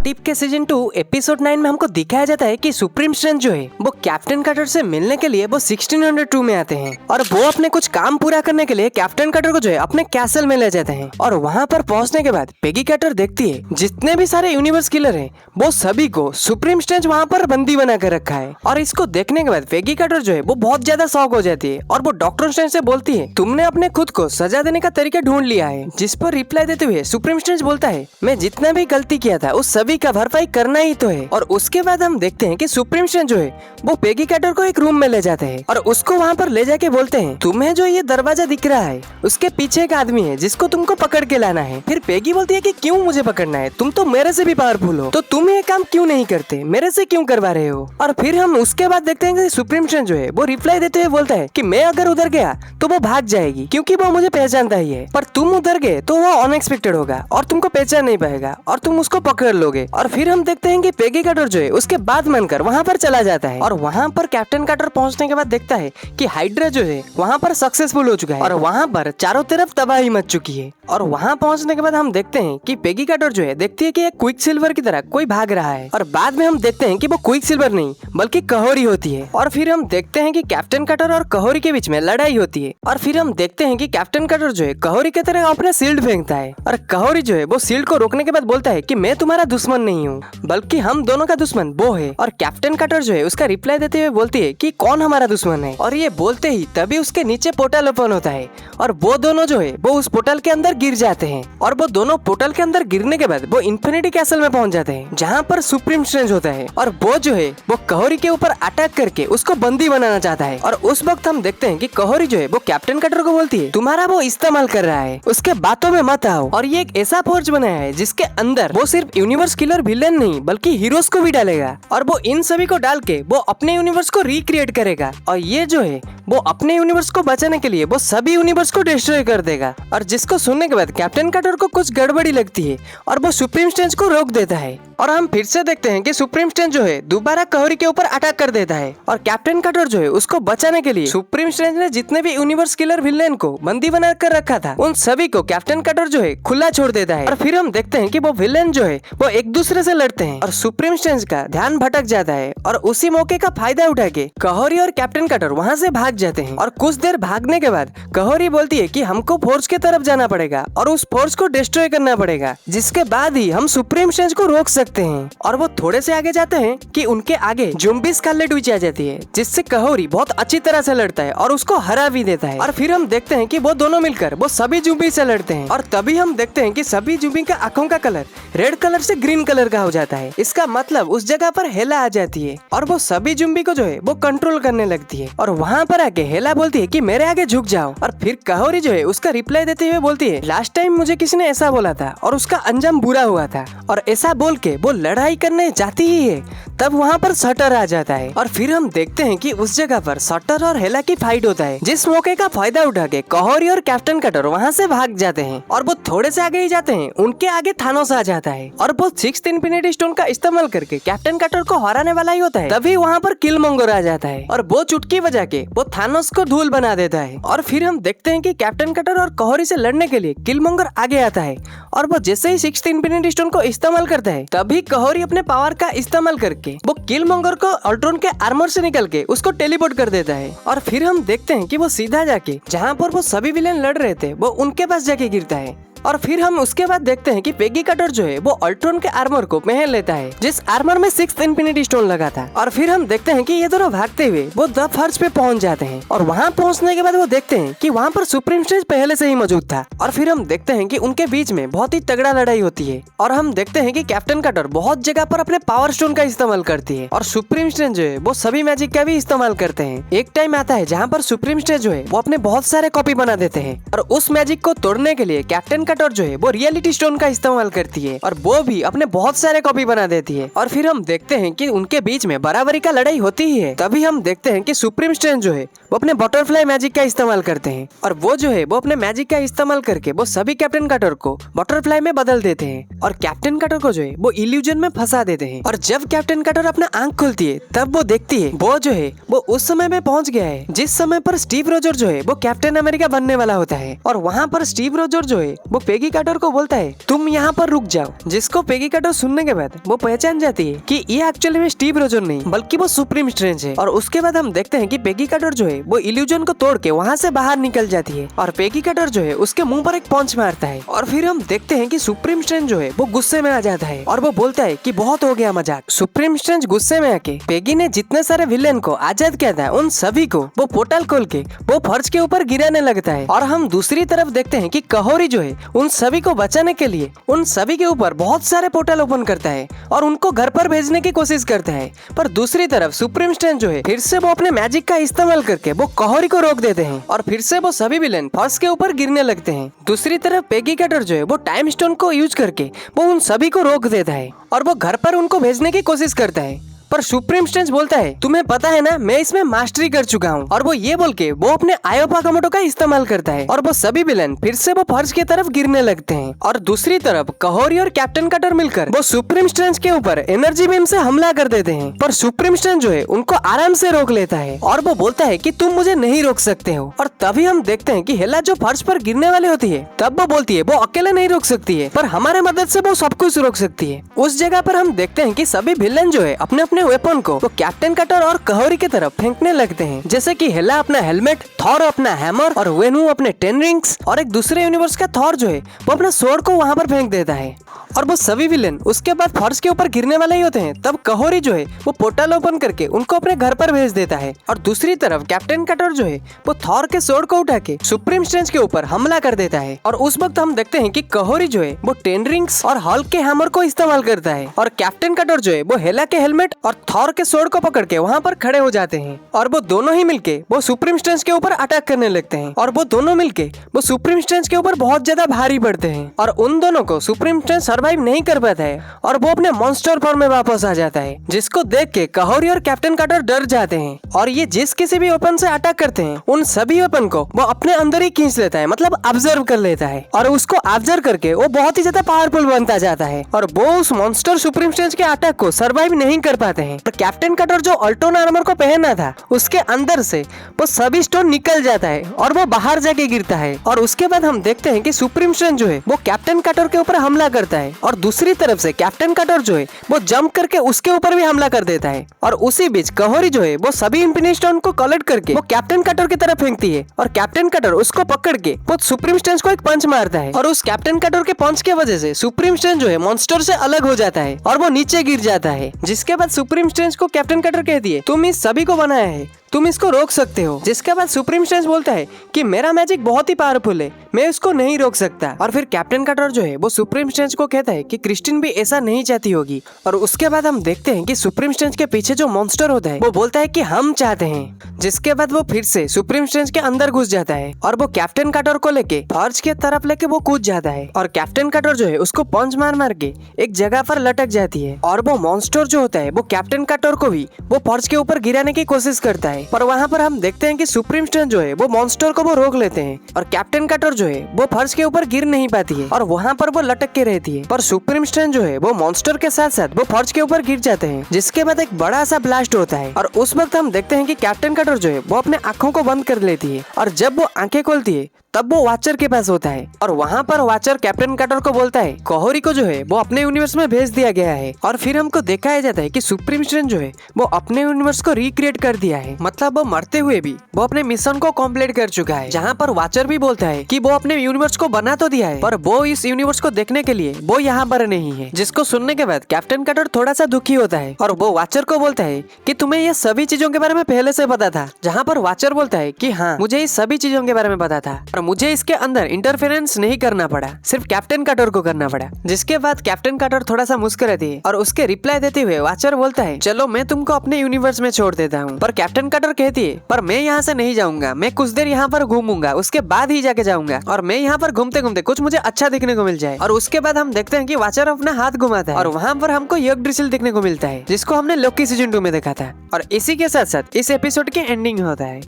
If के season 2 episode 9 में हमको दिखाया जाता है कि सुप्रीम स्ट्रेंथ जो है वो कैप्टन कटर से मिलने के लिए वो 1602 में आते हैं और वो अपने कुछ काम पूरा करने के लिए कैप्टन कटर को जो है अपने कैसल में ले जाते हैं। और वहाँ पर पहुँचने के बाद पेगी कटर देखती है जितने भी सारे यूनिवर्स किलर हैं वो सभी को सुप्रीम स्ट्रेंथ वहाँ पर बंदी बना कर रखा है। और इसको देखने के बाद पेगी कटर जो है वो बहुत ज्यादा शॉक हो जाती है और वो डॉक्टर स्ट्रेंज से बोलती है तुमने अपने खुद को सजा देने का तरीका ढूंढ लिया है। जिस पर रिप्लाई देते हुए सुप्रीम स्ट्रेंज बोलता है मैं जितना भी गलती किया था उस सभी का भरपाई करना ही तो है। और उसके बाद हम देखते हैं कि सुप्रीम स्ट्रेंज जो है वो पेगी कटर को एक रूम में ले जाते हैं और उसको वहाँ पर ले जाके बोलते हैं तुम्हें जो ये दरवाजा दिख रहा है उसके पीछे एक आदमी है जिसको तुमको पकड़ के लाना है। फिर पेगी बोलती है कि क्यों मुझे पकड़ना है, तुम तो मेरे से भी पावरफुल हो तो तुम ये काम क्यों नहीं करते, मेरे से क्यों करवा रहे हो। और फिर हम उसके बाद देखते हैं कि सुप्रीम स्ट्रेंज जो है वो रिप्लाई देते हुए बोलता है कि मैं अगर उधर गया तो वो भाग जाएगी क्योंकि वो मुझे पहचानता ही है, पर तुम उधर गए तो वो अनएक्सपेक्टेड होगा और तुमको पहचान नहीं पाएगा और तुम उसको पकड़ लोगे। और फिर हम देखते हैं कि पेगी कटर जो है उसके बात मानकर वहाँ पर चला जाता है और वहाँ पर कैप्टन कटर पहुँचने के बाद देखता है कि हाइड्रा जो है वहाँ पर सक्सेसफुल हो चुका है और वहाँ पर चारों तरफ तबाही मच चुकी है। और वहाँ पहुँचने के बाद हम देखते हैं कि पेगी कटर जो है देखती है कि एक क्विक सिल्वर की तरह कोई भाग रहा है और बाद में हम देखते हैं कि वो क्विक सिल्वर नहीं बल्कि कहोरी होती है। और फिर हम देखते हैं कि कैप्टन कटर और कहोरी के बीच में लड़ाई होती है और फिर हम देखते हैं कि कैप्टन कटर जो है कहोरी की तरह अपना शील्ड फेंकता है और कहोरी जो है वो शील्ड को रोकने के बाद बोलता है कि मैं तुम्हारा दुश्मन नहीं हूँ बल्कि हम दोनों का दुश्मन वो है। और कैप्टन कटर जो है उसका रिप्लाई देते हुए बोलती है कि कौन हमारा दुश्मन है। और ये बोलते ही तभी उसके नीचे पोर्टल ओपन होता है और वो दोनों जो है वो उस पोर्टल के अंदर गिर जाते हैं और वो दोनों पोर्टल के अंदर गिरने के बाद वो इन्फिनिटी कैसल में पहुंच जाते हैं जहाँ पर सुप्रीम स्ट्रेंज होता है और वो जो है वो कहोरी के ऊपर अटैक करके उसको बंदी बनाना चाहता है। और उस वक्त हम देखते हैं कि कहोरी जो है वो कैप्टन कटर को बोलती है तुम्हारा वो इस्तेमाल कर रहा है, उसके बातों में मत आओ। और ये एक ऐसा फोर्स बनाया है जिसके अंदर वो सिर्फ यूनिवर्स किलर विलेन नहीं बल्कि हीरोज को भी डालेगा और वो इन सभी को डाल के वो अपने यूनिवर्स को रिक्रिएट करेगा और ये जो है वो अपने यूनिवर्स को बचाने के लिए वो सभी यूनिवर्स को डिस्ट्रॉय कर देगा। और जिसको सुनने के बाद कैप्टन कटर को कुछ गड़बड़ी लगती है और वो सुप्रीम स्ट्रेंज को रोक देता है। और हम फिर से देखते हैं कि सुप्रीम स्ट्रेंज जो है दोबारा कहोरी के ऊपर अटैक कर देता है और कैप्टन कटर जो है उसको बचाने के लिए सुप्रीम स्ट्रेंज ने जितने भी यूनिवर्स किलर विलेन को बंदी बना कर रखा था उन सभी को कैप्टन कटर जो है खुला छोड़ देता है। और फिर हम देखते हैं कि वो विलेन जो है वो एक दूसरे से लड़ते हैं और सुप्रीम स्ट्रेंज का ध्यान भटक जाता है और उसी मौके का फायदा उठा के कहोरी और कैप्टन कटर वहाँ से भाग जाते हैं। और कुछ देर भागने के बाद कहोरी बोलती है कि हमको फोर्स की तरफ जाना पड़ेगा और उस फोर्स को डिस्ट्रॉय करना पड़ेगा जिसके बाद ही हम सुप्रीम स्ट्रेंज को रोक सकते हैं। और वो थोड़े से आगे जाते हैं कि उनके आगे ज़ॉम्बी स्कारलेट विच आ जाती है जिससे कहोरी बहुत अच्छी तरह से लड़ता है और उसको हरा भी देता है। और फिर हम देखते हैं कि वो दोनों मिलकर वो सभी ज़ॉम्बी से लड़ते हैं और तभी हम देखते हैं कि सभी ज़ॉम्बी का आंखों का कलर रेड कलर से ग्रीन कलर का हो जाता है। इसका मतलब उस जगह पर हेला आ जाती है और वो सभी ज़ॉम्बी को जो है वो कंट्रोल करने लगती है। और वहाँ पर आके हेला बोलती है कि मेरे आगे झुक जाओ। और फिर कहोरी जो है उसका रिप्लाई देते हुए बोलती है लास्ट टाइम मुझे किसी ने ऐसा बोला था और उसका अंजाम बुरा हुआ था। और ऐसा बोल के वो लड़ाई करने जाती ही है तब वहाँ पर शटर आ जाता है और फिर हम देखते हैं कि उस जगह पर शटर और हेला की फाइट होता है जिस मौके का फायदा उठा के कहोरी और कैप्टन कटर वहाँ से भाग जाते हैं और वो थोड़े से आगे ही जाते हैं उनके आगे थानोस आ जाता है और वो 6th इन्फिनिटी स्टोन का इस्तेमाल करके कैप्टन कटर को हराने वाला ही होता है। तभी वहाँ पर किलमोंगर आ जाता है और वो चुटकी बजा के वो थानोस को धूल बना देता है। और फिर हम देखते हैं कि कैप्टन कटर और कहोरी से लड़ने के लिए किलमोंगर आगे आता है और वो जैसे ही 6th इन्फिनिटी स्टोन को इस्तेमाल करता है तभी कहोरी अपने पावर का इस्तेमाल करके वो किलमोंगर को अल्ट्रॉन के आर्मर से निकल के उसको टेलीपोर्ट कर देता है। और फिर हम देखते हैं कि वो सीधा जाके जहाँ पर वो सभी विलेन लड़ रहे थे वो उनके पास जाके गिरता है। और फिर हम उसके बाद देखते हैं कि पेगी कटर जो है वो अल्ट्रॉन के आर्मर को पहन लेता है जिस आर्मर में 6th इन्फिनिटी स्टोन लगा था। और फिर हम देखते हैं कि ये दोनों भागते हुए वो द फर्श पे पहुंच जाते हैं और वहां पहुंचने के बाद वो देखते हैं कि वहां पर सुप्रीम स्ट्रेंज पहले से ही मौजूद था। और फिर हम देखते हैं कि उनके बीच में बहुत ही तगड़ा लड़ाई होती है और हम देखते हैं कि कैप्टन कटर बहुत जगह पर अपने पावर स्टोन का इस्तेमाल करती है और सुप्रीम स्ट्रेंज जो है वो सभी मैजिक का भी इस्तेमाल करते हैं। एक टाइम आता है जहाँ पर सुप्रीम स्ट्रेंज जो है वो अपने बहुत सारे कॉपी बना देते हैं और उस मैजिक को तोड़ने के लिए कैप्टन कटर जो है वो रियलिटी स्टोन का इस्तेमाल करती है और वो भी अपने बहुत सारे कॉपी बना देती है। और फिर हम देखते हैं कि उनके बीच में बराबरी का लड़ाई होती ही है। तभी हम देखते हैं कि सुप्रीम स्ट्रेंज जो है वो अपने बटरफ्लाई मैजिक का इस्तेमाल करते हैं और वो जो है वो अपने मैजिक का इस्तेमाल करके वो सभी कैप्टन कार्टर को बटरफ्लाई में बदल देते हैं और कैप्टन कार्टर को जो है वो इल्यूजन में फंसा देते हैं। और जब कैप्टन कार्टर अपना आंख खोलती है तब वो देखती है वो जो है वो उस समय में पहुंच गया है जिस समय पर स्टीव रोजर जो है वो कैप्टन अमेरिका बनने वाला होता है। और वहाँ पर स्टीव रोजर जो है वो पेगी कार्टर को बोलता है तुम यहाँ पर रुक जाओ, जिसको पेगी कार्टर सुनने के बाद वो पहचान जाती है कि ये एक्चुअली में स्टीव रोजर नहीं बल्कि वो सुप्रीम स्ट्रेंज है। और उसके बाद हम देखते हैं कि पेगी कार्टर जो है वो इल्यूजन को तोड़ के वहाँ से बाहर निकल जाती है और पेगी कार्टर जो है उसके मुंह पर एक पंच मारता है। और फिर हम देखते हैं कि सुप्रीम स्ट्रेंज जो है वो गुस्से में आ जाता है और वो बोलता है कि बहुत हो गया मजाक। सुप्रीम स्ट्रेंज गुस्से में आके पेगी ने जितने सारे विलेन को आजाद किया था उन सभी को वो पोर्टल खोल के वो फर्श के ऊपर गिराने लगता है। और हम दूसरी तरफ देखते हैं कि कहोरी जो है उन सभी को बचाने के लिए उन सभी के ऊपर बहुत सारे पोर्टल ओपन करता है और उनको घर पर भेजने की कोशिश करता है। पर दूसरी तरफ सुप्रीम स्ट्रेंज जो है फिर से वो अपने मैजिक का इस्तेमाल करके वो कहोरी को रोक देते हैं और फिर से वो सभी विलेन फर्श के ऊपर गिरने लगते हैं। दूसरी तरफ पेगी कार्टर जो है वो टाइम स्टोन को यूज करके वो उन सभी को रोक देता है और वो घर पर उनको भेजने की कोशिश करता है। पर सुप्रीम स्ट्रेंज बोलता है तुम्हें पता है ना मैं इसमें मास्टरी कर चुका हूँ। और वो ये बोल के वो अपने आयोपा कमोटो का इस्तेमाल करता है और वो सभी विलेन फिर से वो फर्श की तरफ गिरने लगते हैं। और दूसरी तरफ कहोरी और कैप्टन कार्टर मिलकर वो सुप्रीम स्ट्रेंज के ऊपर एनर्जी बीम से हमला कर देते हैं। पर सुप्रीम स्ट्रेंज जो है उनको आराम से रोक लेता है और वो बोलता है कि तुम मुझे नहीं रोक सकते हो। और तभी हम देखते हैं कि हेला जो फर्श पर गिरने वाली होती है तब वो बोलती है वो अकेले नहीं रोक सकती है पर हमारे मदद से वो सब कुछ रोक सकती है। उस जगह पर हम देखते हैं कि सभी विलेन जो है अपने अपने वेपन को वो कैप्टन कार्टर और कहोरी की तरफ फेंकने लगते हैं, जैसे कि हेला अपना हेलमेट, थॉर अपना हैमर और वेनू अपने 10 रिंग्स और एक दूसरे यूनिवर्स का थॉर जो है वो अपना स्वॉर्ड को वहां पर फेंक देता है। और वो सभी विलेन उसके बाद फर्श के ऊपर गिरने वाले ही होते हैं तब कहोरी जो है वो पोर्टल ओपन करके उनको अपने घर पर भेज देता है। और दूसरी तरफ कैप्टन कार्टर जो है वो थॉर के स्वॉर्ड को उठा के सुप्रीम स्ट्रेंज के ऊपर हमला कर देता है। और उस वक्त हम देखते हैं कि कहोरी जो है वो 10 रिंग्स और हल्क के हैमर को इस्तेमाल करता है और कैप्टन कार्टर जो है वो हेला के हेलमेट और थॉर के स्वॉर्ड को पकड़ के वहाँ पर खड़े हो जाते हैं। और वो दोनों ही मिलके वो सुप्रीम स्ट्रेंज के ऊपर अटैक करने लगते हैं और वो दोनों मिलके वो सुप्रीम स्ट्रेंज के ऊपर बहुत ज्यादा भारी पड़ते हैं और उन दोनों को सुप्रीम स्ट्रेंज सर्वाइव नहीं कर पाता है और वो अपने मॉन्स्टर फॉर्म में वापस आ जाता है, जिसको देख के कहोरी और कैप्टन कार्टर डर जाते हैं। और ये जिस किसी भी वेपन से अटैक करते हैं उन सभी वेपन को वो अपने अंदर ही खींच लेता है, मतलब ऑब्जर्व कर लेता है और उसको ऑब्जर्व करके वो बहुत ही ज्यादा पावरफुल बनता जाता है और वो उस मॉन्स्टर सुप्रीम स्ट्रेंज के अटैक को सर्वाइव नहीं कर पाते हैं। तो कैप्टन कार्टर जो अल्टोन आर्मर को पहना था उसके अंदर से वो सभी स्टोन निकल जाता है और वो बाहर जाके गिरता है। और उसके बाद हम देखते हैं कि सुप्रीम स्ट्रेंज जो है वो कैप्टन कार्टर के ऊपर हमला करता है और दूसरी तरफ से कैप्टन कार्टर जो है वो जंप करके उसके ऊपर भी हमला कर देता है। और उसी बीच कहोरी जो है वो सभी इंफिनिटी स्टोन को कलेक्ट करके वो कैप्टन कार्टर की तरफ फेंकती है और कैप्टन कार्टर उसको पकड़ के वो सुप्रीम स्ट्रेंज को एक पंच मारता है और उस कैप्टन कार्टर के पंच के वजह से सुप्रीम स्ट्रेंज जो है मॉन्स्टर से अलग हो जाता है और वो नीचे गिर जाता है। जिसके बाद सुप्रीम स्ट्रेंज को कैप्टन कार्टर कहती है तुम इस सभी को बनाया है, तुम इसको रोक सकते हो। जिसके बाद सुप्रीम स्ट्रेंज बोलता है कि मेरा मैजिक बहुत ही पावरफुल है, मैं इसको नहीं रोक सकता। और फिर कैप्टन कार्टर जो है वो सुप्रीम स्ट्रेंज को कहता है कि क्रिस्टिन भी ऐसा नहीं चाहती होगी। और उसके बाद हम देखते हैं कि सुप्रीम स्ट्रेंज के पीछे जो मॉन्स्टर होता है वो बोलता है कि हम चाहते हैं। जिसके बाद वो फिर से सुप्रीम स्ट्रेंज के अंदर घुस जाता है और वो कैप्टन कार्टर को लेके फर्श के तरफ लेके वो कूद जाता है और कैप्टन कार्टर जो है उसको पंच मार मार के एक जगह पर लटक जाती है। और वो मॉन्स्टर जो होता है वो कैप्टन कार्टर को भी वो फर्श के ऊपर गिराने की कोशिश करता है, पर वहाँ पर हम देखते हैं कि सुप्रीम स्ट्रेंज जो है वो मॉन्स्टर को वो रोक लेते हैं और कैप्टन कार्टर जो है वो फर्श के ऊपर गिर नहीं पाती है और वहाँ पर वो लटक के रहती है। पर सुप्रीम स्ट्रेंज जो है वो मॉन्स्टर के साथ साथ वो फर्श के ऊपर गिर जाते हैं। जिसके बाद एक बड़ा सा ब्लास्ट होता है और उस वक्त हम देखते हैं कि कैप्टन कार्टर जो है वो अपने आंखों को बंद कर लेती है और जब वो आंखें खोलती है तब वो वाचर के पास होता है और वहाँ पर वाचर कैप्टन कार्टर को बोलता है कहोरी को जो है वो अपने यूनिवर्स में भेज दिया गया है। और फिर हमको दिखाया जाता है कि सुप्रीम स्ट्रेंज जो है वो अपने यूनिवर्स को रिक्रिएट कर दिया है, मतलब वो मरते हुए भी वो अपने मिशन को कंप्लीट कर चुका है। जहाँ पर वाचर भी बोलता है कि वो अपने यूनिवर्स को बना तो दिया है पर वो इस यूनिवर्स को देखने के लिए वो यहाँ पर नहीं है। जिसको सुनने के बाद कैप्टन कार्टर थोड़ा सा दुखी होता है और वो वाचर को बोलता है कि तुम्हें ये सभी चीजों के बारे में पहले से पता था। जहाँ पर वाचर बोलता है कि हाँ मुझे इस सभी चीजों के बारे में पता था और मुझे इसके अंदर इंटरफेरेंस नहीं करना पड़ा, सिर्फ कैप्टन कार्टर को करना पड़ा। जिसके बाद कैप्टन कार्टर थोड़ा सा मुस्कुराती है और उसके रिप्लाई देते हुए वाचर बोलता है चलो मैं तुमको अपने यूनिवर्स में छोड़ देता हूँ। पर कैप्टन कार्टर कहती है पर मैं यहाँ से नहीं जाऊंगा, मैं कुछ देर यहाँ पर घूमूंगा उसके बाद ही जाके जाऊंगा और मैं यहाँ पर घूमते घूमते कुछ मुझे अच्छा देखने को मिल जाए। और उसके बाद हम देखते हैं कि वाचर अपना हाथ घुमाता है और वहाँ पर हमको यग ड्रिसिल देखने को मिलता है जिसको हमने लोकी सीजन 2 में देखा था। और इसी के साथ साथ इस एपिसोड की एंडिंग होता है।